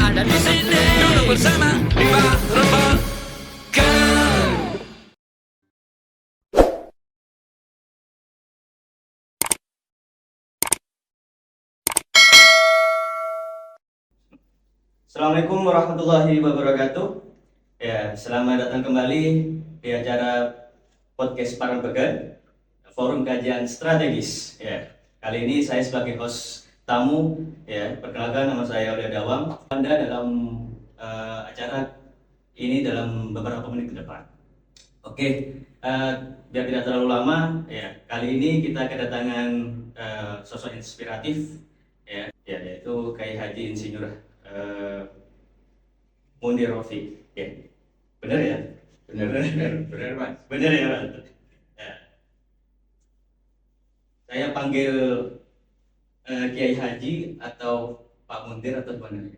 ada di sini. Duduk bersama di Barokan. Assalamualaikum warahmatullahi wabarakatuh. Ya, selamat datang kembali di acara podcast Parempegan, Forum Kajian Strategis. Ya, kali ini saya sebagai host tamu. Ya, perkenalkan nama saya Aulia Dawang. Anda dalam acara ini dalam beberapa menit ke depan. Oke, biar tidak terlalu lama, ya kali ini kita kedatangan sosok inspiratif, ya, yaitu Kiai Haji Insinyur Mundir Rofi. Ya, benar ya? Benar mas. Benar ya, Mas? Ya. Saya panggil Kiai Haji atau Pak Mundir atau gimana?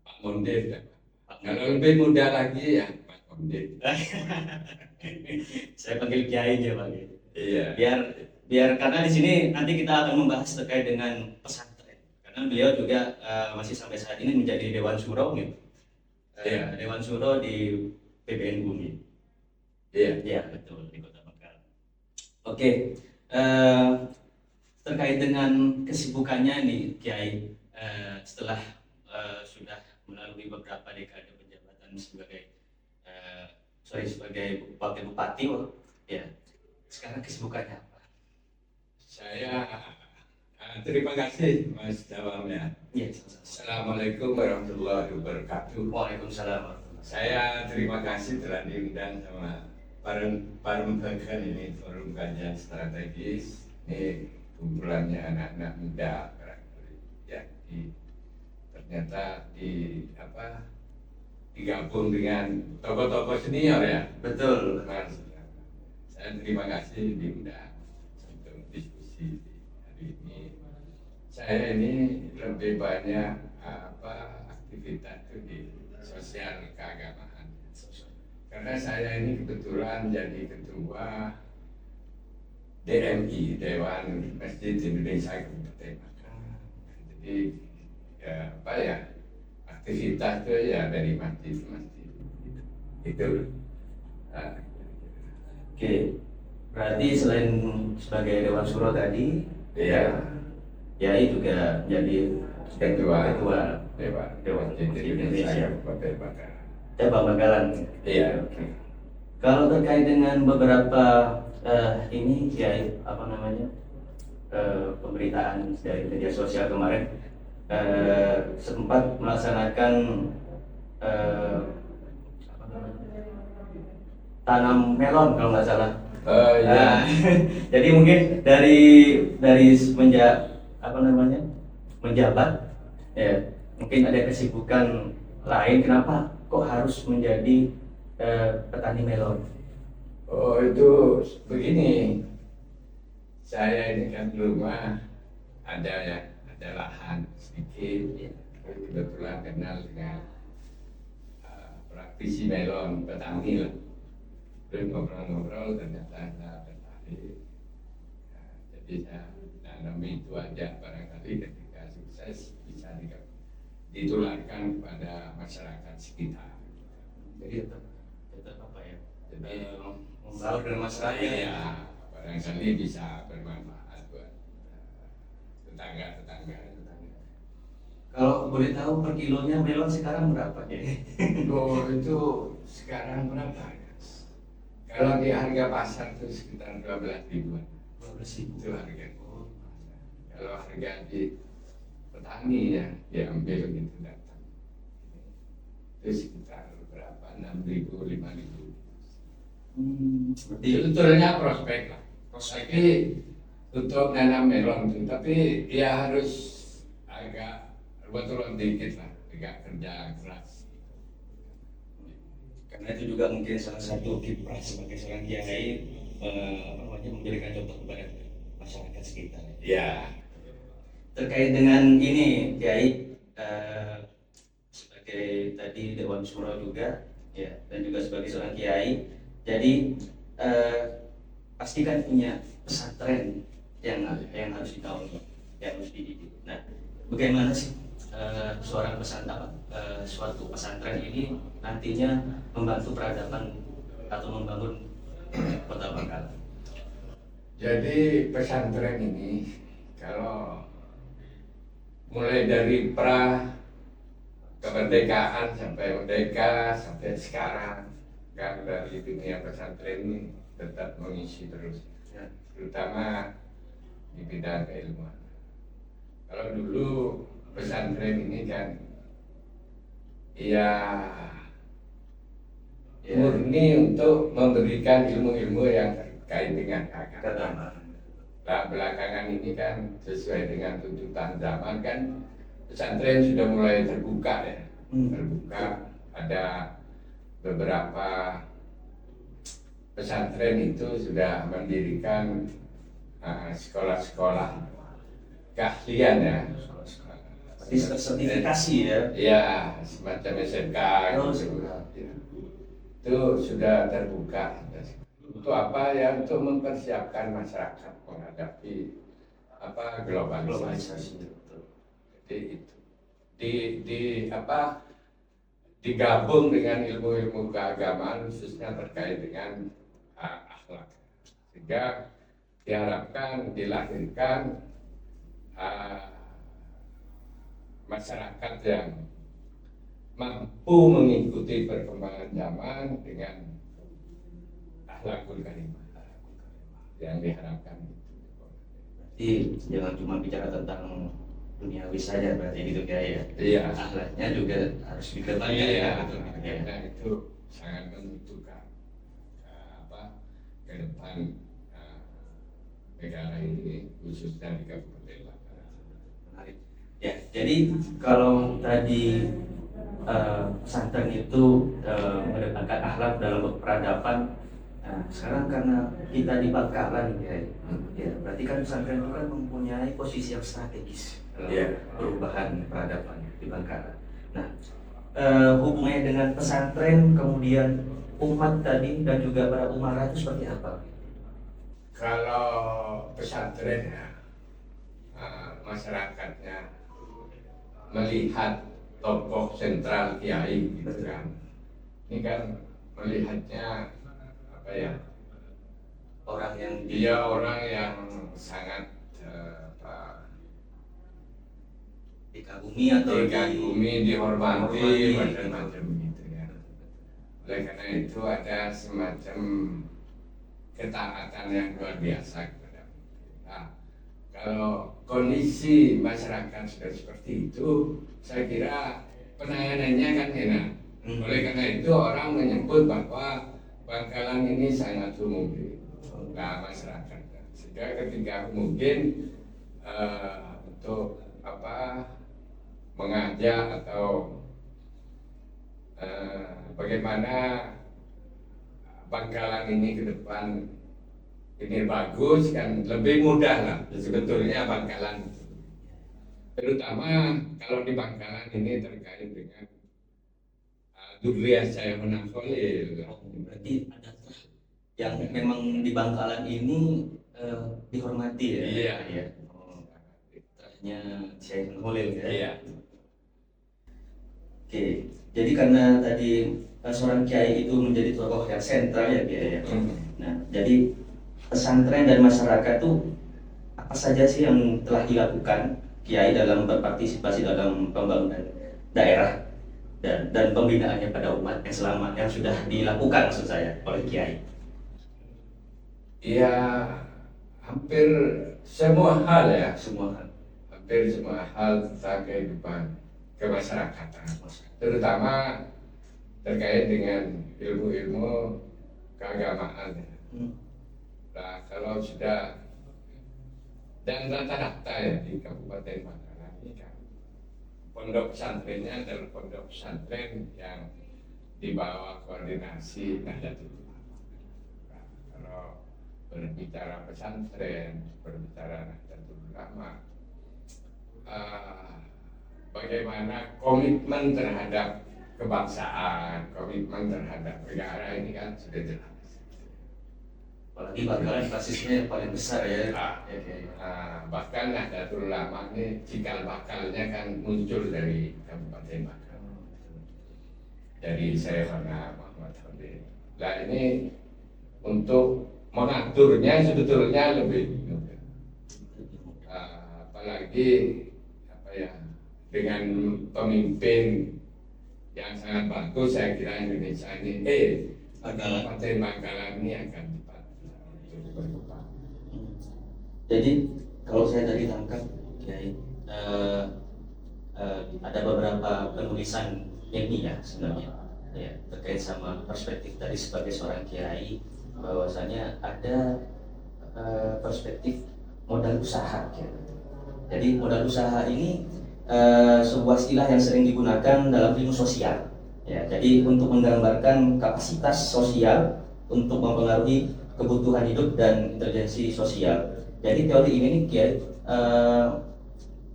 Pak Mundir ya. Pak Kalau Mundir. lebih muda lagi ya Pak Mundir. Saya panggil Kiai aja, Pak. Iya. Biar karena di sini nanti kita akan membahas terkait dengan pesantren. Karena beliau juga masih sampai saat ini menjadi Dewan Syuro gitu. Iya. Dewan Syuro di PBN Bumi. Iya. Iya, betul, di Kota Bengkal. Oke, terkait dengan kesibukannya nih Kiai, setelah sudah melalui beberapa dekade penjabatan sebagai sebagai wakil bupati, ya. Sekarang kesibukannya apa? Saya terima kasih Mas Dawam ya. Iya, sama-sama. Assalamualaikum warahmatullahi wabarakatuh. Waalaikumsalam warahmatullahi wabarakatuh. Saya terima kasih telah diundang sama Parempegan ini, Forum Kajian Strategis. Ini kumpulannya anak-anak muda barangkali ya. Ternyata digabung dengan tokoh-tokoh senior ya. Betul. Mas, saya terima kasih diundang untuk diskusi hari ini. Saya ini lebih banyak aktivitas itu di sosial keagamaan. Karena saya ini kebetulan jadi ketua DMI, Dewan Masjid Indonesia Kabupaten Bangka. Jadi aktivitas itu ya dari masjid ke masjid. Itu. Oke, berarti selain sebagai Dewan Syuro tadi, Iya. Kiai juga jadi Ketua Dewan Masjid Masjid Indonesia Indonesia. Kabupaten Bangka. Bang Bangkalan. Iya. Oke. Kalau terkait dengan beberapa ini Kiai, pemberitaan dari media sosial kemarin, sempat melaksanakan tanam melon kalau nggak salah. Oh iya. Jadi mungkin dari semenjak menjabat, ya mungkin ada kesibukan lain. Kenapa kok harus menjadi petani melon? Oh itu begini. Saya ini kan rumah ada lahan sedikit. Kebetulan kenal dengan praktisi melon, petani lah. Terus ngobrol-ngobrol ternyata saya tertarik. Jadi saya nanam itu aja, barangkali ketika sukses bisa ditularkan kepada masyarakat sekitar. Jadi tetap apa ya? Jadi Membaur dengan masyarakat. ya, barangkali bisa bermanfaat buat tetangga-tetangga. Kalau boleh tahu per kilonya melon sekarang berapa ya? Oh itu sekarang berapa? Kalau di harga pasar itu sekitar 12 ribuan. 12.000 Itu harga. Kalau harga di petani ya diambil gitu datang. Itu sekitar berapa? 6 ribu, 5 ribu. Sebetulnya prospek lah. Tapi untuk nanam melon itu, tapi ya harus agak betul dikit lah, agak kerja keras. Karena itu juga mungkin salah satu kiprah sebagai seorang kiai, memberikan contoh kepada masyarakat sekitar. Ya. Terkait dengan ini Kiai, sebagai tadi Dewan Syuro juga, ya, dan juga sebagai seorang kiai, jadi pastikan punya pesantren yang harus digaung, yang harus dididik. Nah, bagaimana sih suatu pesantren ini nantinya membantu peradaban atau membangun kota Bangkalan? Jadi pesantren ini kalau mulai dari pra kemerdekaan sampai merdeka sampai sekarang kan dari dunia pesantren ini tetap mengisi terus, ya, terutama di bidang keilmuan. Kalau dulu pesantren ini kan ya murni untuk memberikan ilmu-ilmu yang terkait dengan agama. Nah, belakangan ini kan sesuai dengan tuntutan zaman kan pesantren sudah mulai terbuka ya, terbuka. Ada beberapa pesantren itu sudah mendirikan sekolah-sekolah keahlian ya, Sertifikasi ya. ya semacam SMK Oh, gitu. SMK. Itu sudah terbuka. Untuk apa ya? Untuk mempersiapkan masyarakat menghadapi globalisasi. Jadi itu digabung dengan ilmu-ilmu keagamaan khususnya terkait dengan akhlak, sehingga diharapkan dilahirkan masyarakat yang mampu mengikuti perkembangan zaman dengan akhlakul karimah yang diharapkan. Jadi jangan cuma bicara tentang duniawi saja berarti gitu ya. Iya. Akhlaknya juga harus dikembangkan. Iya, betul. karena itu sangat membutuhkan ke depan negara ini khususnya di Kabupaten Bangkalan. Menarik. Ya, jadi kalau tadi pesantren itu mendepankan akhlak dalam peradaban. Nah, sekarang karena kita di Bangkalan ya, berarti kan pesantren itu kan mempunyai posisi yang strategis dalam perubahan peradaban di Bangkalan. Nah, hubungannya dengan pesantren, kemudian umat tadi dan juga para umara itu seperti apa? Kalau pesantren ya, masyarakatnya melihat tokoh sentral kiai gitu kan. Ini kan melihatnya Orang yang dia orang yang sangat dikagumi atau dihormati, macam-macam gitu ya. Oleh karena itu ada semacam ketaatan yang luar biasa kepada kita. Kalau kondisi masyarakat sudah seperti itu, saya kira penanganannya kan enak. Oleh karena itu orang menyebut bahwa Bangkalan ini sangat homogen, masyarakat. Sehingga ketika mungkin untuk mengajak atau bagaimana Bangkalan ini ke depan ini bagus kan lebih mudah lah sebetulnya Bangkalan. Terutama kalau di Bangkalan ini terkait dengan Durriyah Sayyidatul Khalil. Berarti ada yang memang di Bangkalan ini dihormati ya. Iya. Terahnya Sayyidatul Khalil ya. Iya. Oke, jadi karena tadi seorang kiai itu menjadi tokoh yang sentral ya kiai ya. Nah, jadi pesantren dan masyarakat tuh apa saja sih yang telah dilakukan kiai dalam berpartisipasi dalam pembangunan daerah dan pembinaannya pada umat yang sudah dilakukan maksud saya oleh kiai? Ya, hampir semua hal ya, hampir semua hal tentang kehidupan kemasyarakatan, terutama terkait dengan ilmu-ilmu keagamaan. Nah, kalau sudah dan rata-rata ya di Kabupaten Bangkalan ini kan pondok pesantrennya adalah pondok pesantren yang di bawah koordinasi Nahdlatul Ulama. Nah, kalau berbicara pesantren, berbicara Nahdlatul Ulama, bagaimana komitmen terhadap kebangsaan, komitmen terhadap negara ini kan sudah jelas. Apalagi Bangkalan basisnya yang paling besar ya. Bahkan Nahdlatul Ulama ini cikal bakalnya kan muncul dari Kabupaten Bangka, dari Sayyidina Muhammad Khalid. Nah ini untuk mengaturnya sebetulnya lebih mudah. Apalagi apa ya, dengan pemimpin yang sangat bagus, saya kira Indonesia ini Kabupaten Bangkalan ini akan cepat berkembang. Jadi kalau saya tadi tangkap, Kiai, ada beberapa penulisan ilmiah sebenarnya, ya, terkait sama perspektif tadi sebagai seorang kiai, bahwasanya ada perspektif modal usaha. Gitu. Jadi modal usaha ini sebuah istilah yang sering digunakan dalam ilmu sosial. Ya, jadi untuk menggambarkan kapasitas sosial untuk mempengaruhi kebutuhan hidup dan intelijensi sosial. Jadi teori ini nih Kiai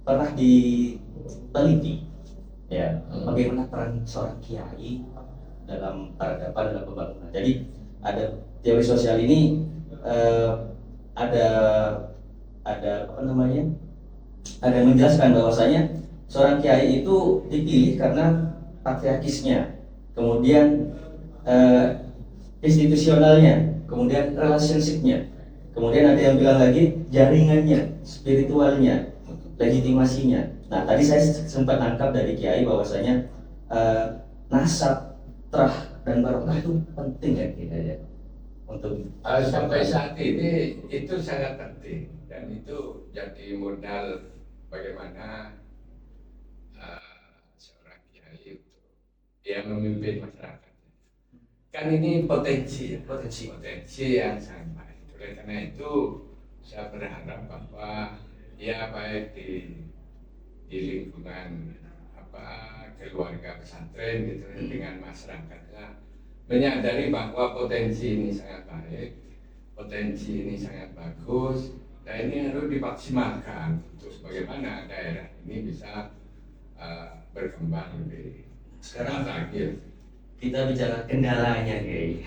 pernah diteliti, ya, bagaimana peran seorang kiai dalam peradaban dalam pembangunan. Jadi ada teori sosial ini ada apa namanya? Ada yang menjelaskan bahwasanya seorang kiai itu dipilih karena patriarkisnya, kemudian institusionalnya, kemudian relationship-nya, kemudian ada yang bilang lagi jaringannya, spiritualnya, legitimasinya. Nah tadi saya sempat nangkap dari kiai bahwasanya nasab, terah dan barokah itu penting ya kita ya untuk sampai saat ini itu sangat penting dan itu jadi modal bagaimana seorang kiai untuk dia memimpin masyarakat. Kan ini potensi yang sangat baik. Oleh karena itu saya berharap bahwa ya baik di lingkungan keluarga pesantren gitu dengan masyarakatnya menyadari bahwa potensi ini sangat baik, potensi ini sangat bagus, dan ini harus dimaksimalkan untuk bagaimana daerah ini bisa berkembang lebih. Sekarang lagi kita bicara kendalanya Kiai.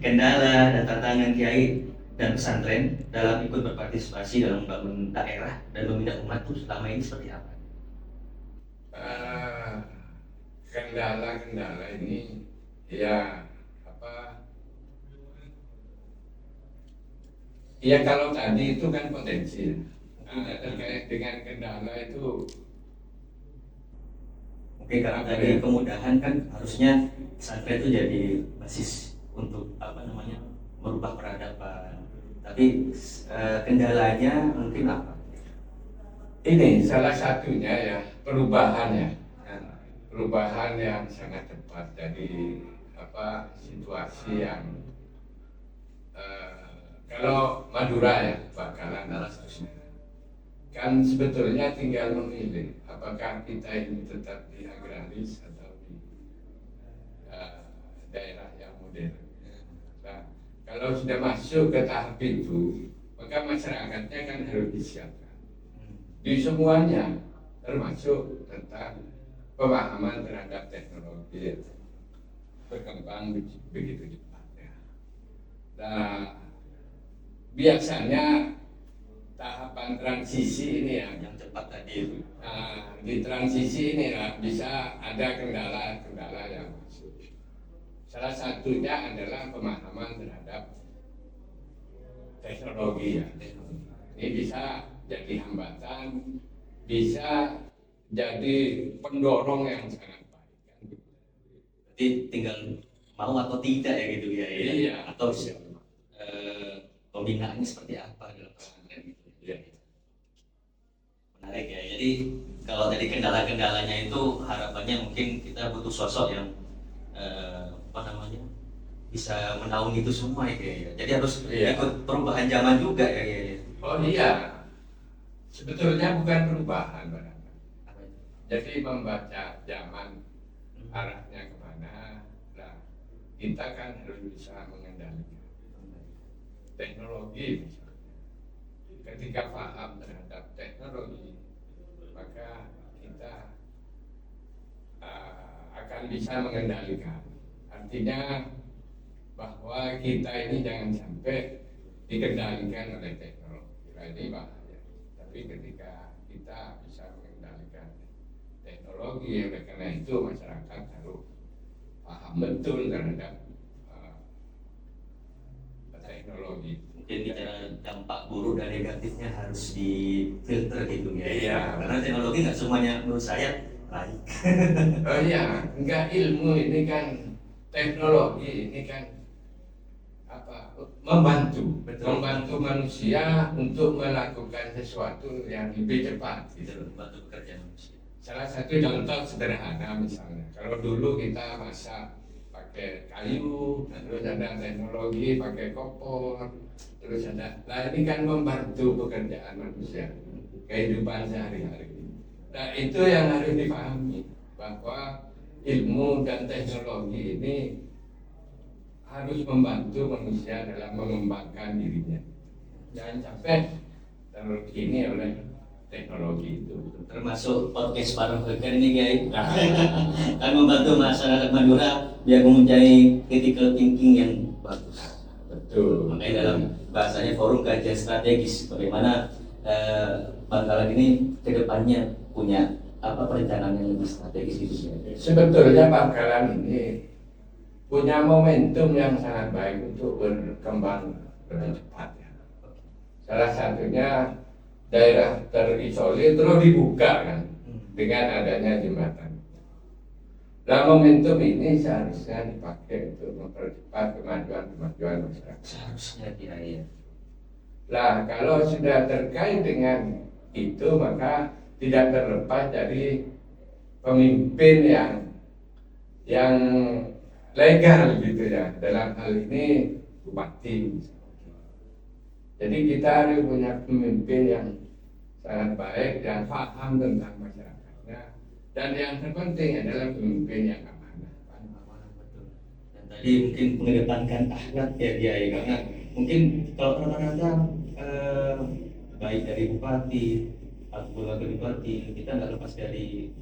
Kendala dan tantangan Kiai dan pesantren dalam ikut berpartisipasi dalam membangun daerah dan membina umat itu selama ini seperti apa? Kendala-kendala ini ya ya kalau tadi itu kan potensi. Terkait dengan kendala itu Oke, karena tadi kemudahan kan harusnya pesantren itu jadi basis untuk apa namanya merubah peradaban. Tapi kendalanya mungkin apa? ini salah satunya ya perubahan ya, perubahan yang sangat cepat dari situasi yang kalau Madura ya Bangkalan kan sebetulnya tinggal memilih apakah kita ini tetap di agraris atau di daerah yang modern. Nah, kalau sudah masuk ke tahap itu, maka masyarakatnya kan harus disiapkan di semuanya, termasuk tentang pemahaman terhadap teknologi berkembang begitu cepatnya. Nah, biasanya tahapan transisi ini yang cepat tadi itu. Nah, di transisi ini bisa ada kendala-kendala yang masuk. Salah satunya adalah pemahaman terhadap teknologi ya. Ini bisa jadi hambatan, bisa jadi pendorong yang sangat baik. Jadi tinggal mau atau tidak ya gitu ya. Iya. Atau pembinaannya seperti apa dalam pesantren gitu. Ya. Menarik ya. Jadi kalau tadi kendala-kendalanya itu harapannya mungkin kita butuh sosok yang bisa menaungi itu semua ya. Jadi harus ikut perubahan zaman juga ya. Oh iya. Sebetulnya bukan perubahan, jadi membaca zaman arahnya kemana. Nah, kita kan harus bisa mengendalikan teknologi misalnya. Ketika paham terhadap teknologi, maka kita akan bisa mengendalikan. Artinya bahwa kita ini jangan sampai dikendalikan oleh teknologi. Nah, ini bahaya. Tapi ketika kita bisa mengendalikan teknologi, oleh karena itu masyarakat harus paham betul terhadap teknologi. Mungkin bicara dampak buruk dan negatifnya harus difilter gitu ya. Iya. Karena teknologi nggak semuanya menurut saya baik. Oh iya, enggak, ilmu ini kan, teknologi ini kan apa? Membantu manusia untuk melakukan sesuatu yang lebih cepat. Gitu, membantu pekerjaan manusia. Salah satu contoh sederhana misalnya, kalau dulu kita masak pakai kayu, terus ada teknologi pakai kompor, terus ada, nah ini kan membantu pekerjaan manusia, kehidupan sehari-hari. Nah itu yang harus dipahami, bahwa ilmu dan teknologi ini harus membantu manusia dalam mengembangkan dirinya. Jangan sampai terkini oleh teknologi itu. Termasuk podcast Parang Beker ini Kiai. Kan membantu masyarakat Madura biar mempunyai critical thinking yang bagus. Betul. Makanya dalam bahasanya forum kajian strategis bagaimana Bangkalan ini kedepannya punya perencanaan yang lebih strategis gitu ya. Sebetulnya Bangkalan ini punya momentum yang sangat baik untuk berkembang lebih cepat ya. Salah satunya daerah terisolir terus dibuka kan dengan adanya jembatan. Nah momentum ini seharusnya dipakai untuk mempercepat kemajuan masyarakat. Seharusnya ya. Nah kalau sudah terkait dengan itu maka tidak terlepas dari pemimpin yang legal gitu ya, dalam hal ini bupati. Jadi kita harus punya pemimpin yang sangat baik, yang paham tentang masyarakatnya, dan yang terpenting adalah pemimpin yang amanah. Betul. Dan tadi mungkin mengedepankan akhlak ya Kiai, karena mungkin kalau rata-rata baik dari bupati atau wakil bupati kita nggak lepas dari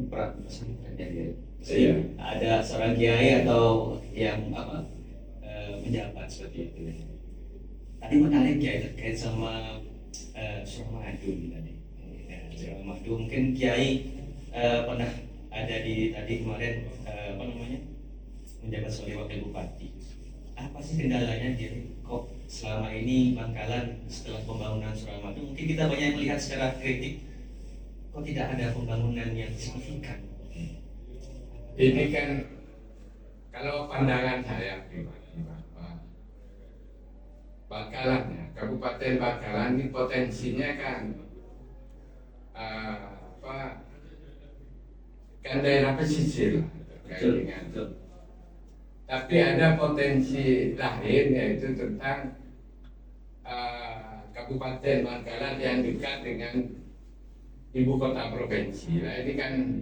peran pesantren ya Kiai. Iya. Ada seorang kiai atau yang menjabat seperti itu. Tadi menarik ya terkait sama Suramadu tadi. Suramadu mungkin Kiai pernah ada di tadi kemarin menjabat sebagai wakil bupati. Apa sih kendalanya Kiai? Kok selama ini Bangkalan setelah pembangunan Suramadu mungkin kita banyak melihat secara kritik kok tidak ada pembangunan yang signifikan? Ini kan kalau pandangan saya pribadi bahwa Bangkalan ya, Kabupaten Bangkalan ini potensinya kan kan daerah pesisir terkait dengan itu. Tapi ada potensi lain yaitu tentang Kabupaten Bangkalan yang dekat dengan ibu kota provinsi. Nah ini kan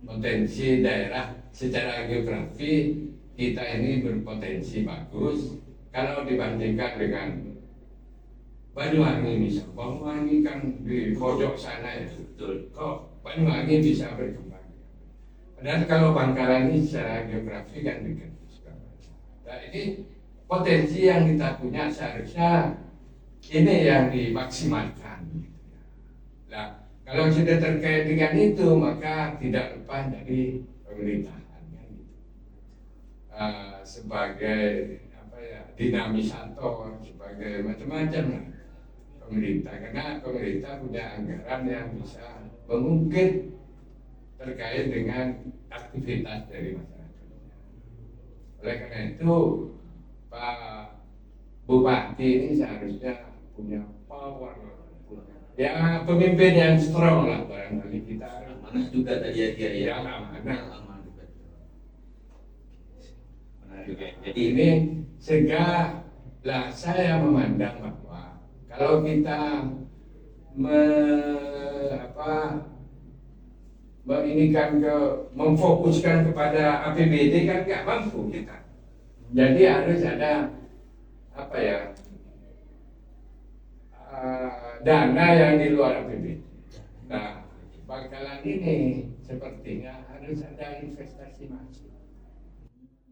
potensi daerah secara geografi kita ini berpotensi bagus kalau dibandingkan dengan Banyuwangi misalnya. Banyuwangi kan di pojok sana ya, betul. Kok Banyuwangi bisa berkembang? Dan kalau Bangkalan ini secara geografi kan dekat. Nah ini potensi yang kita punya seharusnya ini yang dimaksimalkan. Nah kalau sudah terkait dengan itu maka tidak lepas dari pemerintahan kan gitu. Sebagai dinamisator, sebagai macam-macam lah pemerintah, karena pemerintah punya anggaran yang bisa mengungkit terkait dengan aktivitas dari masyarakat. Oleh karena itu Pak Bupati ini seharusnya punya power, ya pemimpin yang strong lah barangkali kita. Amanah juga tadi ya Kiai. Ya amanah. Jadi Ini sehingga lah saya memandang bahwa kalau kita memfokuskan kepada APBD kan nggak mampu kita. Jadi harus ada dana yang di luar APBD. Nah, Bangkalan ini sepertinya harus ada investasi masuk.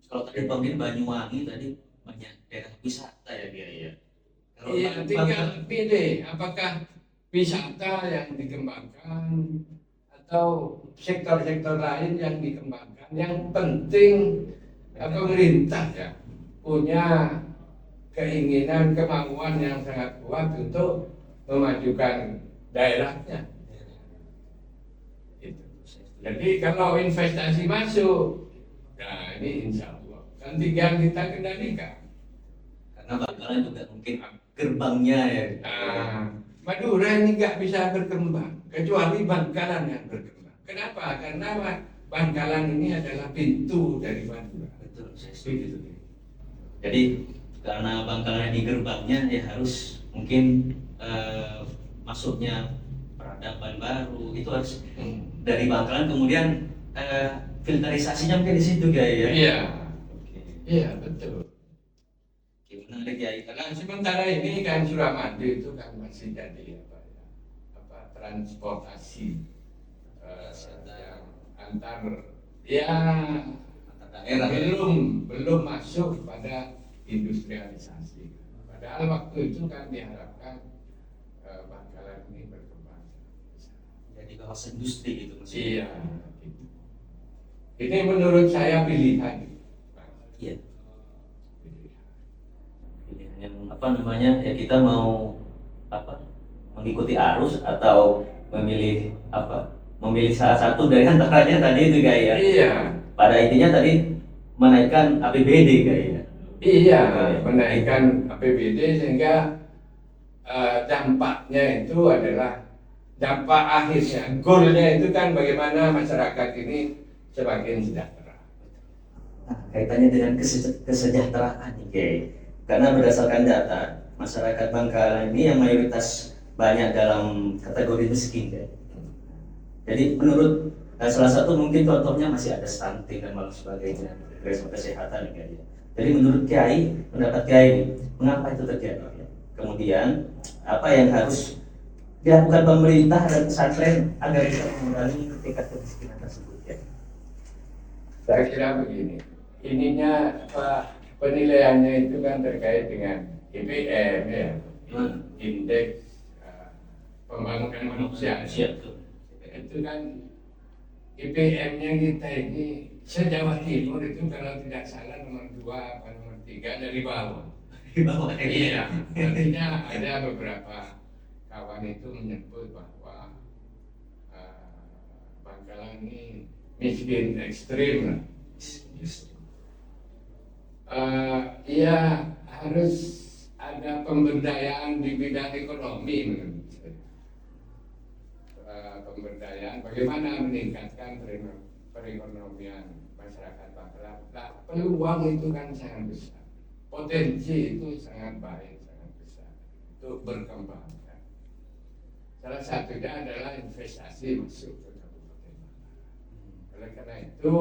Kalau tadi Bangin Banyuwangi tadi banyak daerah wisata ya dia ya. Kalau Iya, Bang- tinggal pilih apakah wisata yang dikembangkan atau sektor-sektor lain yang dikembangkan. Yang penting pemerintah ya punya keinginan, kemauan yang sangat kuat untuk memajukan daerahnya. Gitu. Jadi kalau investasi masuk, nah ini insya Allah kan tinggal kita kendalikan. karena Bangkalan juga mungkin gerbangnya ya. Nah, Madura ini nggak bisa berkembang kecuali Bangkalan yang berkembang. Kenapa? Karena Bangkalan ini adalah pintu dari Madura. Betul, saya setuju. Jadi karena Bangkalan di gerbangnya ya harus mungkin masuknya peradaban baru itu harus dari Bangkalan, kemudian filterisasinya mungkin di situ ya. Iya, Oke. iya betul. Oke, menarik ya. Karena Karena sementara ini kan Suramadu itu kan masih jadi transportasi yang antar ya antar daerah belum masuk pada industrialisasi. Padahal waktu itu kan diharapkan Bangkalan ini berkembang. jadi kawasan industri gitu maksudnya. Iya. Gitu. Ini menurut saya pilihan. Iya. Yang apa namanya ya, kita mau apa mengikuti arus atau memilih salah satu dari antaranya tadi itu ya. Iya. Pada intinya tadi menaikkan APBD ya. Iya, menaikkan APBD sehingga dampaknya itu adalah dampak akhirnya, goalnya itu kan bagaimana masyarakat ini semakin sejahtera. Nah, kaitannya dengan kesejahteraan nih Kiai. Karena berdasarkan data masyarakat Bangkalan ini yang mayoritas banyak dalam kategori miskin ya. Jadi menurut salah satu mungkin contohnya masih ada stunting dan lain sebagainya dari kesehatan ya. Jadi menurut Kiai, pendapat Kiai, mengapa itu terjadi? Kemudian apa yang harus dilakukan pemerintah dan pesantren agar bisa mengurangi tingkat kemiskinan tersebut ya? Saya kira begini, ininya penilaiannya itu kan terkait dengan IPM ya, indeks pembangunan manusia. Itu kan IPM-nya kita ini se-Jawa Timur itu kalau tidak salah nomor 2 atau nomor 3 dari bawah. Di bawah Iya, artinya ada beberapa kawan itu menyebut bahwa Bangkalan ini miskin ekstrim. Ya harus ada pemberdayaan di bidang ekonomi menurut saya. Pemberdayaan bagaimana meningkatkan perekonomian masyarakat Bangkalan. Nah, peluang itu kan sangat besar, potensi itu sangat baik, sangat besar untuk berkembang. Salah satunya adalah investasi masuk ke Kabupaten Bangkalan. Oleh karena itu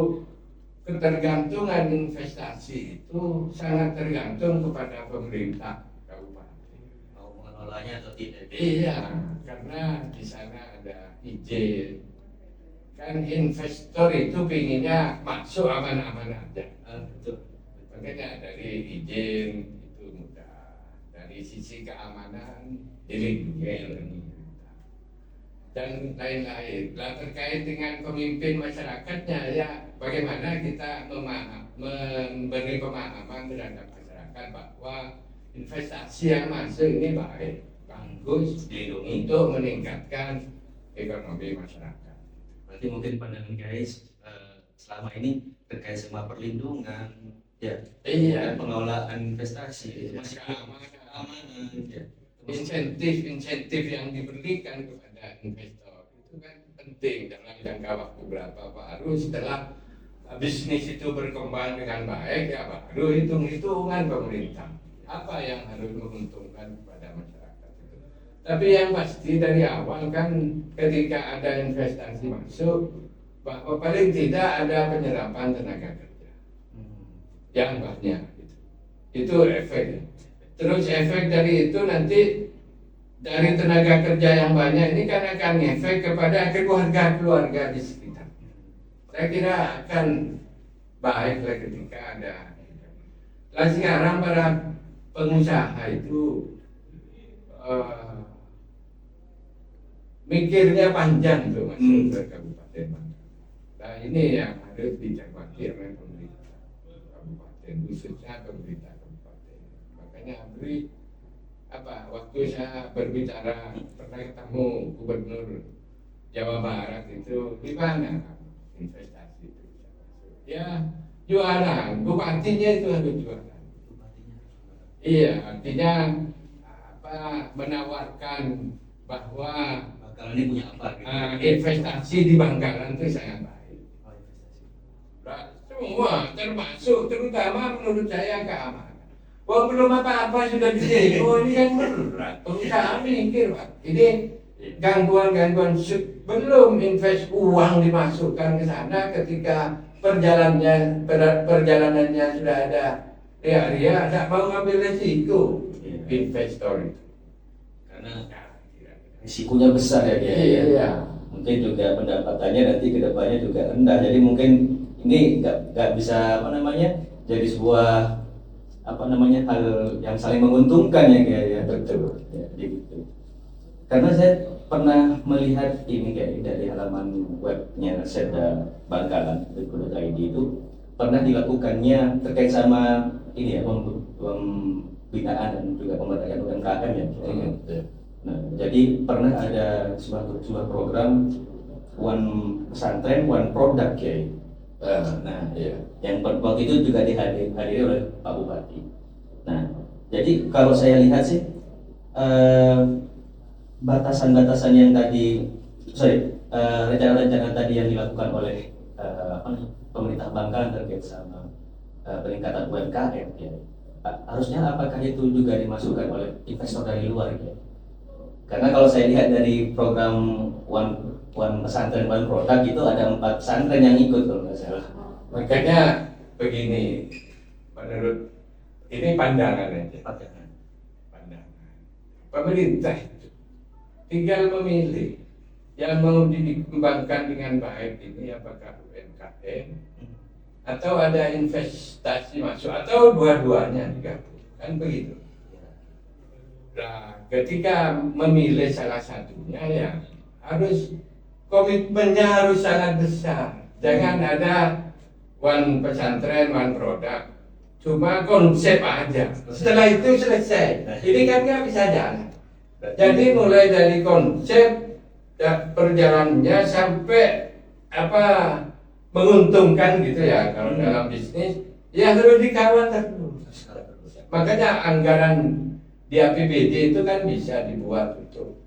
ketergantungan investasi itu sangat tergantung kepada pemerintah kabupaten. Mau mengelolanya atau tidak? Iya, karena di sana ada izin. Kan investor itu pinginnya masuk aman-aman aja. Betul. Makanya dari izin itu mudah, dari sisi keamanan dilindungi dan lain-lain. Nah, terkait dengan pemimpin masyarakatnya ya bagaimana kita memberi pemahaman terhadap masyarakat bahwa investasi yang masuk ini baik, bagus, dilindungi untuk meningkatkan ekonomi masyarakat. Berarti mungkin pandangan guys selama ini terkait sama perlindungan ya, Iya. dan pengelolaan investasi Iya, masih keamanan. ya. Insentif yang diberikan kepada investor itu kan penting dalam jangka waktu berapa baru setelah bisnis itu berkembang dengan baik ya baru hitung-hitungan pemerintah apa yang harus menguntungkan kepada masyarakat itu. Tapi yang pasti dari awal kan ketika ada investasi masuk bahwa paling tidak ada penyerapan tenaga kerja yang banyak gitu. Itu efek. Terus efek dari itu nanti dari tenaga kerja yang banyak ini kan akan efek kepada keluarga-keluarga di sekitar. Saya kira akan baiklah ketika ada. Lah sekarang para pengusaha itu mikirnya panjang tuh masuk ke Kabupaten Bangka. Nah ini yang harus dicermati oleh pemerintah kabupaten, khususnya pemerintah kabupaten. Makanya beri waktu saya berbicara pernah ketemu Gubernur Jawa Barat itu di mana investasi itu bisa masuk? Ya jualan, bupatinya itu harus jualan. Iya, artinya menawarkan bahwa Bangkalan ini punya apa gitu. investasi di Bangkalan itu sangat baik. Nah, semua termasuk terutama menurut saya keamanan. Wah belum apa-apa sudah didemo, ini kan berat. Perusahaan mikir Pak, ini gangguan-gangguan belum invest uang dimasukkan ke sana ketika perjalanannya sudah ada ria-ria, tidak mau ngambil resiko investor itu. Karena risikonya besar ya Kiai. Iya. Mungkin juga pendapatannya nanti ke depannya juga rendah. Jadi mungkin ini nggak bisa jadi sebuah hal yang saling menguntungkan ya Kiai ya. Betul. Ya, gitu. Karena saya pernah melihat ini Kiai dari halaman webnya Setda Bangkalan.id itu pernah dilakukannya terkait sama ini ya pembinaan dan juga pemberdayaan UMKM ya. Nah, jadi pernah ada sebuah program One Pesantren One Product ya. Nah, yang waktu itu juga dihadiri oleh Pak Bupati. Nah, jadi kalau saya lihat sih batasan-batasan yang tadi, rencana-rencana tadi yang dilakukan oleh pemerintah Bangkalan terkait sama peningkatan UMKM ya. Harusnya apakah itu juga dimasukkan oleh investor dari luar ya? Karena kalau saya lihat dari program One Pesantren One Product itu ada 4 pesantren yang ikut kalau nggak salah. Makanya begini, menurut ini pandangan aja. Pandangan. Pemerintah itu tinggal memilih yang mau dikembangkan dengan baik ini apakah UMKM atau ada investasi masuk atau dua-duanya digabung, kan begitu. Nah, ketika memilih salah satunya ya harus komitmennya harus sangat besar. Jangan ada one pesantren, one product, cuma konsep aja. Setelah itu selesai. Ini kan nggak bisa jalan. Jadi mulai dari konsep perjalanannya sampai menguntungkan gitu ya kalau dalam bisnis ya harus dikawal terus. Makanya anggaran di APBD itu kan bisa dibuat untuk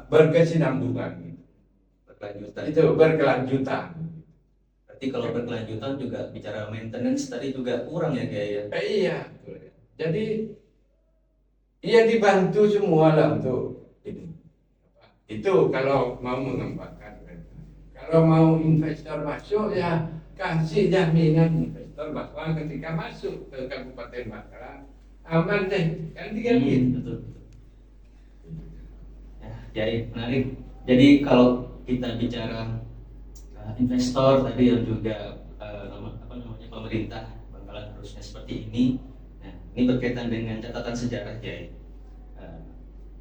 berkesinambungan gitu. Berkelanjutan. Berarti kalau berkelanjutan juga bicara maintenance tadi juga kurang ya Kiai ya. Iya. Jadi ia dibantu semua lah untuk ini. Itu kalau mau mengembangkan. Kalau mau investor masuk ya kasih jaminan investor bahwa ketika masuk ke Kabupaten Bangkalan aman deh, kan tinggal gitu. Betul. Ya, jadi menarik. Jadi kalau kita bicara investor tadi yang juga pemerintah Bangkalan harusnya seperti ini. Nah, ini berkaitan dengan catatan sejarah Kiai.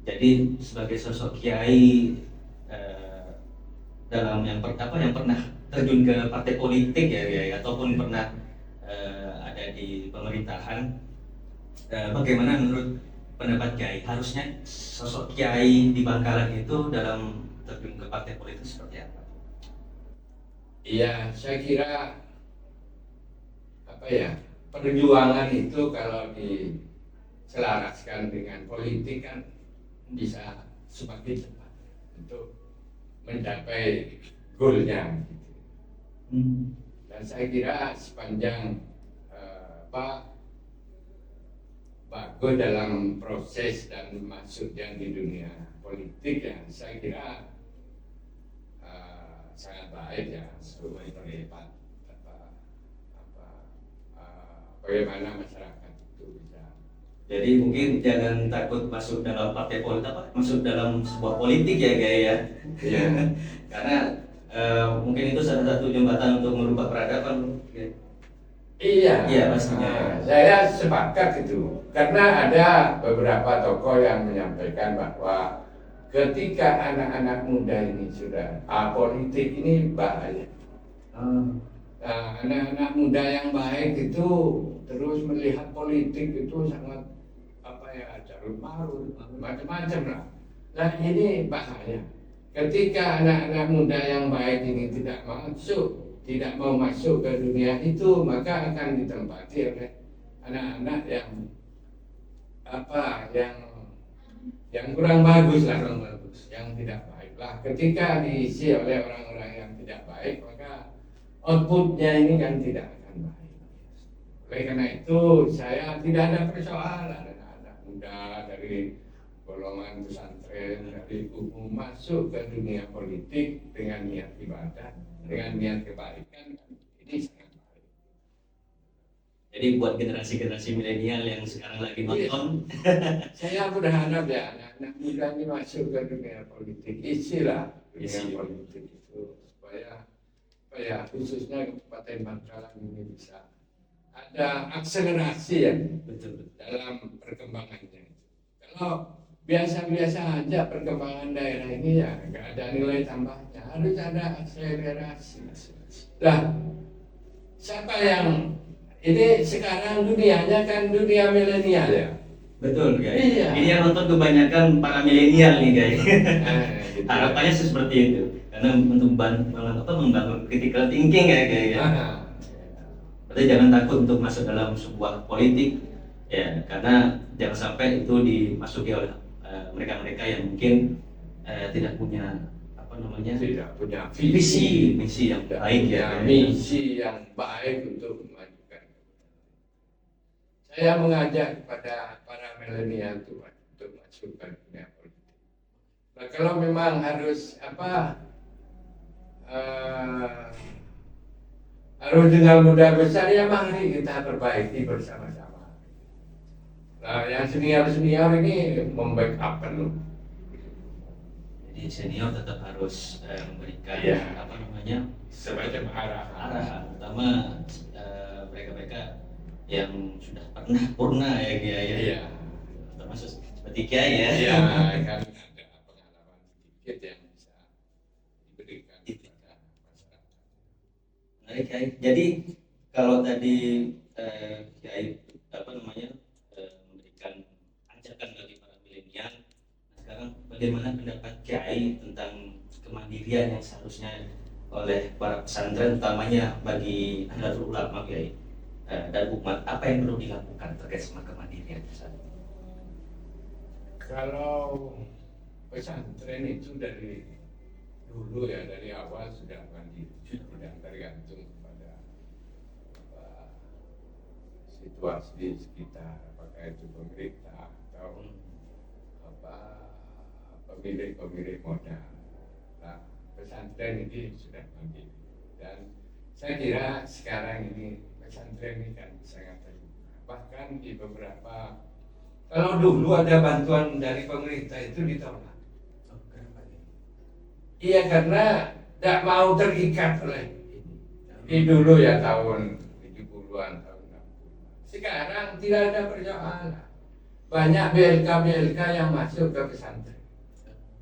Jadi sebagai sosok Kiai dalam yang pernah terjun ke partai politik ya Kiai, ataupun pernah ada di pemerintahan, bagaimana menurut pendapat Kiai harusnya sosok Kiai di Bangkalan itu dalam terjun ke partai politik seperti apa? Iya, saya kira perjuangan itu kalau diselaraskan dengan politik kan bisa semakin cepat untuk mencapai goalnya. Dan saya kira sepanjang bagus dalam proses dan maksudnya di dunia politik ya, saya kira sangat baik ya, terlihat bagaimana masyarakat itu bisa. Jadi mungkin jangan takut masuk dalam partai politik, masuk dalam sebuah politik ya Kiai ya. Iya. Karena mungkin itu salah satu jembatan untuk merubah peradaban. Iya, Iya, pastinya. Saya sepakat itu karena ada beberapa tokoh yang menyampaikan bahwa ketika anak-anak muda ini sudah politik ini bahaya. Nah, anak-anak muda yang baik itu terus melihat politik itu sangat carut marut macam-macam lah. Nah ini bahaya. Ketika anak-anak muda yang baik ini tidak mau masuk ke dunia itu, maka akan ditempati oleh anak-anak yang yang kurang bagus lah, yang tidak baik lah. Ketika diisi oleh orang-orang yang tidak baik, maka outputnya ini kan tidak akan baik. Oleh karena itu saya tidak ada persoalan anak-anak muda dari golongan pesantren, dari umum masuk ke dunia politik dengan niat ibadah, dengan niat kebaikan, ini sangat baik. Jadi buat generasi-generasi milenial yang sekarang lagi nonton, Saya berharap ya anak-anak muda ini masuk ke dunia politik, isilah dunia politik itu supaya khususnya Kabupaten Bangkalan ini bisa ada akselerasi ya betul. dalam perkembangannya. Kalau biasa-biasa aja perkembangan daerah ini ya nggak ada nilai tambahnya, harus ada akselerasi. Nah, siapa yang ini sekarang dunianya kan dunia milenial ya. Betul, guys. Iya. Ini yang nonton kebanyakan para milenial nih, guys. Gitu. Harapannya sih seperti itu. Karena untuk membangun critical thinking ya, guys. Ya. Berarti jangan takut untuk masuk dalam sebuah politik, ya. Karena jangan sampai itu dimasuki oleh mereka-mereka yang mungkin tidak punya tidak punya misi yang baik ya. Misi yang baik untuk memajukan. Saya mengajak kepada para milenial untuk masuk ke dunia politik. Nah, kalau memang harus harus dengan modal besar ya mari kita perbaiki bersama-sama. Nah, yang senior ini membackup penuh. Jadi senior tetap harus memberikan semacam arahan. Terutama mereka-mereka yang sudah purna ya Kiai ya. Iya. Termasuk seperti Kiai ya. Iya, kan ada pengalaman sedikit yang bisa diberikan kepada masyarakat. Menarik Kiai. Jadi kalau tadi Kiai memberikan ajakan bagi para milenial, sekarang bagaimana pendapat Kiai tentang kemandirian yang seharusnya oleh para pesantren, utamanya bagi Nahdlatul Ulama Kiai dan umat, apa yang perlu dilakukan terkait sama kemandirian pesantren? Kalau pesantren itu dari dulu ya, dari awal sudah mandiri, tidak tergantung kepada situasi di sekitar, apakah itu pemerintah atau pemilik modal. Nah, pesantren ini sudah mandiri, dan saya kira sekarang ini pesantren ini kan sangat terbuka. Bahkan di beberapa, kalau dulu ada bantuan dari pemerintah itu ditolak. Iya, karena tidak mau terikat oleh ini dulu ya tahun 70-an, tahun 60-an. Sekarang tidak ada persoalan. Banyak BLK yang masuk ke pesantren.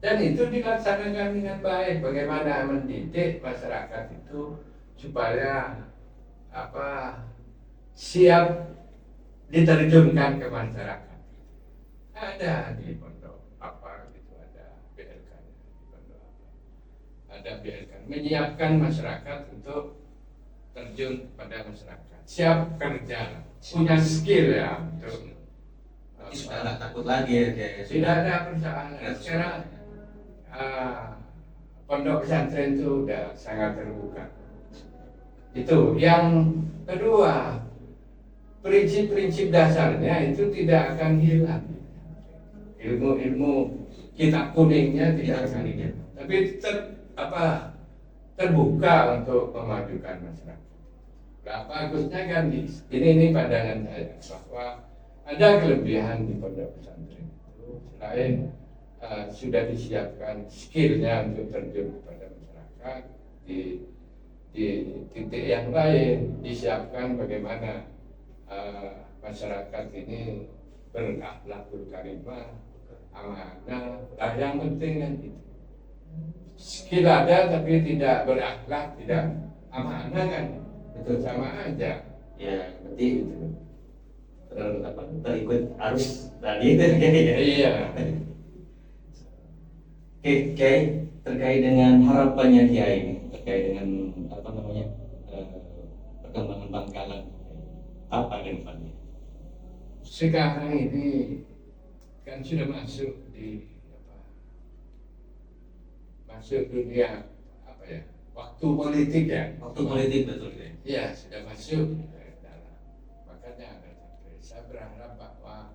Dan itu dilaksanakan dengan baik. Bagaimana mendidik masyarakat itu supaya siap diterjunkan ke masyarakat. Ada di pondok ada BLK di pondok ada BLK menyiapkan masyarakat untuk terjun pada masyarakat, siap kerja, punya skill ya untuk Sudah nggak takut lagi ya Kiai. tidak ada persoalan. Sekarang pondok pesantren itu udah sangat terbuka. Itu yang kedua, prinsip-prinsip dasarnya itu tidak akan hilang. Ilmu kitab kuningnya tidak akan hilang, tapi terbuka untuk memajukan masyarakat. Nah, bagusnya kan ini pandangan saya bahwa ada kelebihan di pondok pesantren itu, selain sudah disiapkan skillnya untuk terjun kepada masyarakat, di titik yang lain disiapkan bagaimana masyarakat ini berakhlak berkarimah, amanah. Nah, yang penting kan itu. Skill ada tapi tidak berakhlak, tidak amanah kan, itu sama aja. Ya, berarti terikut arus tadi itu ya. Iya. Oke, Kiai, terkait dengan harapannya Kiai ini, terkait dengan apa namanya perkembangan Bangkalan, apa ke depannya? Sekarang ini kan sudah masuk di masuk dunia apa ya, waktu politik ya. Waktu politik betul Kiai. Iya, sudah masuk dalam. Makanya saya berharap bahwa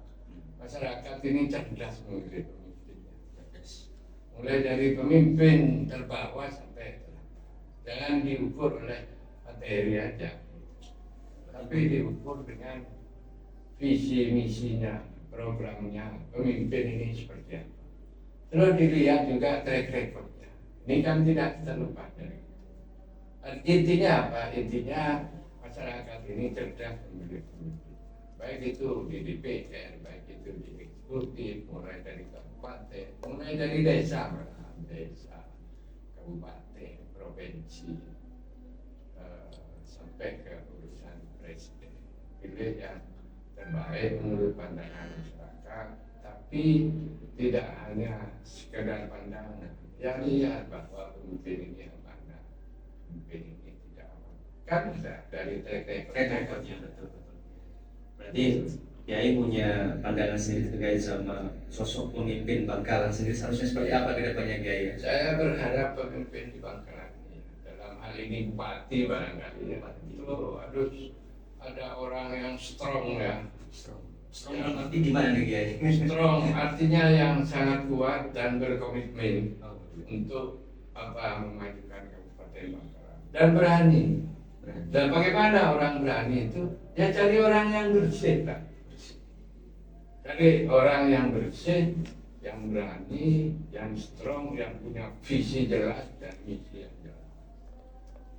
masyarakat ini cerdas memilih pemimpinnya. Mulai dari pemimpin terbawah sampai teratas. Jangan diukur oleh materi aja, tapi diukur dengan visi misinya, programnya, pemimpin ini seperti apa. Terus dilihat juga track recordnya. Ini kan tidak terlupa dari itu. Intinya apa? Intinya masyarakat ini cerdas memilih pemimpin. Baik itu di DPR, baik itu di eksekutif, mulai dari kabupaten, mulai dari desa, kabupaten, provinsi, sampai ke urusan presiden. Pilih yang terbaik menurut pandangan masyarakat, tapi tidak hanya sekedar pandangan. Yang lihat bahwa pemimpin ini amanah, pemimpin ini tidak amanah. Kan ada dari track recordnya. Betul. Berarti Kiai punya pandangan sendiri terkait sama sosok pemimpin Bangkalan sendiri seharusnya seperti apa ke depannya Kiai? Saya berharap pemimpin di Bangkalan ini, dalam hal ini bupati barangkali ya, itu harus ada orang yang strong ya. Strong arti gimana nih Kiai? Strong artinya yang sangat kuat dan berkomitmen untuk memajukan Kabupaten Bangkalan dan berani. Dan bagaimana orang berani itu? Ya cari orang yang bersih lah. Cari orang yang bersih, yang berani, yang strong, yang punya visi jelas dan misi yang jelas.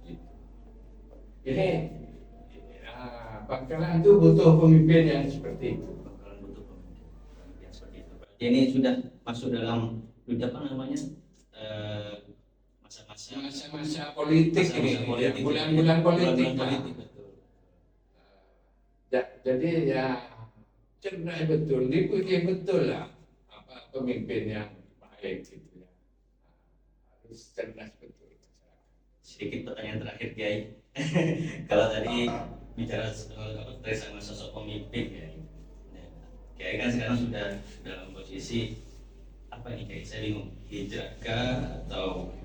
Gitu. Ini Bangkalan itu butuh pemimpin yang seperti itu. Bangkalan butuh pemimpin yang seperti itu. Ini sudah masuk dalam apa namanya masa-masa politik ini, bulan-bulan politik. Betul. Jadi ya cerdas betul, dipuji betul lah pemimpin yang baik gitu ya. Harus cerdas betul. Sedikit pertanyaan terakhir Kiai. Kalau tadi bicara terkait sama sosok pemimpin ya, Kiai kan sekarang sudah dalam posisi apa nih Kiai? Saya bingung, hijrahkah atau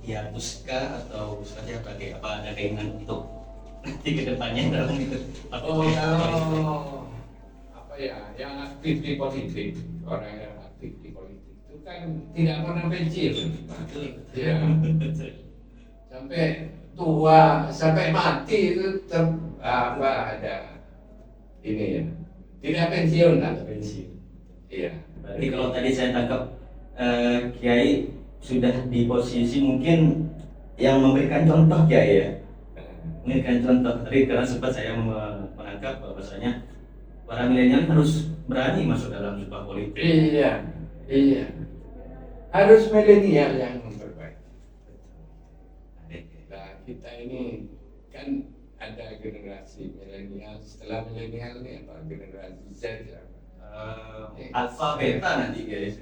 hiatuskah atau seperti apa Kiai? Apa ada keinginan itu nanti ke depannya dalam itu? Kalau apa ya, yang aktif di politik, orang yang aktif di politik itu kan tidak pernah pensiun. Ya. Sampai tua, sampai mati itu ada ini ya, tidak pensiun lah. Pensiun. Iya. Berarti kalau tadi saya tangkap Kiai sudah di posisi mungkin yang memberikan contoh Kiai ya. Memberikan contoh. Tadi karena sempat saya menangkap bahwasanya para milenial harus berani masuk dalam sebuah politik. Iya. Harus milenial yang memperbaiki. Nah, kita ini kan ada generasi milenial. Setelah milenial ini apa? Generasi Z ya. Alpha beta nanti guys.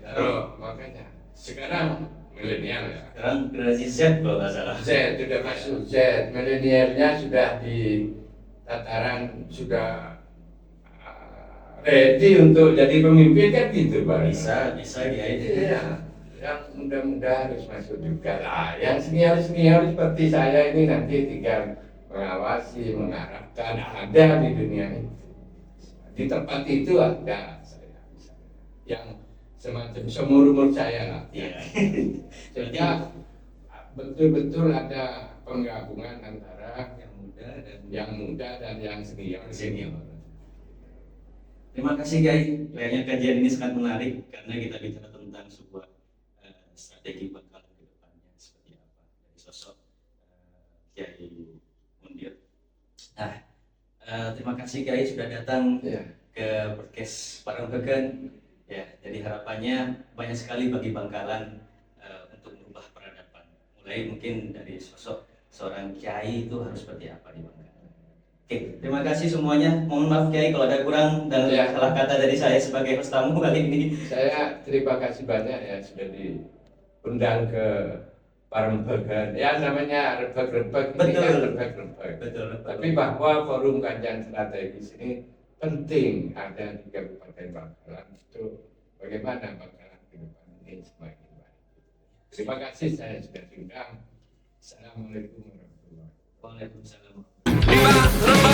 Makanya sekarang milenial ya. Sekarang generasi Z kalau nggak salah. Z sudah masuk Z, milenialnya sudah di tataran sudah ready untuk jadi pemimpin kan gitu Pak. Bisa Kiai. Iya. Yang muda-muda harus masuk juga lah. Yang senior seperti saya ini nanti tinggal mengawasi, mengarahkan, ada di dunia ini. Di tempat itu ada saya yang semacam seumur saya lah. Iya. Sehingga betul-betul ada penggabungan antara yang muda dan yang senior. Terima kasih Kiai. Kayaknya kajian ini sangat menarik karena kita bicara tentang sebuah strategi Bangkalan ke depannya seperti apa. Dari kasih Kiai sudah datang Ya. ke podcast Parangpeken. Ya, jadi harapannya banyak sekali bagi Bangkalan untuk merubah peradaban. Mulai mungkin dari sosok seorang Kiai itu harus seperti apa di Bangkalan. Oke, terima kasih semuanya. Mohon maaf Kiai kalau ada kurang dan Ya. salah kata dari saya sebagai host tamu kali ini. Saya terima kasih banyak ya sudah diundang ke Parangpeken. Ya namanya rebek-rebek, ini Betul. kan rebek-rebek. Betul. Tapi bahwa forum kajian strategis ini penting ada di Kabupaten Bangkalan itu bagaimana Bangkalan ke depan ini semakin baik. Terima kasih saya sudah diundang. Assalamualaikum warahmatullahi wabarakatuh. Waalaikumsalam. Viva Rembang.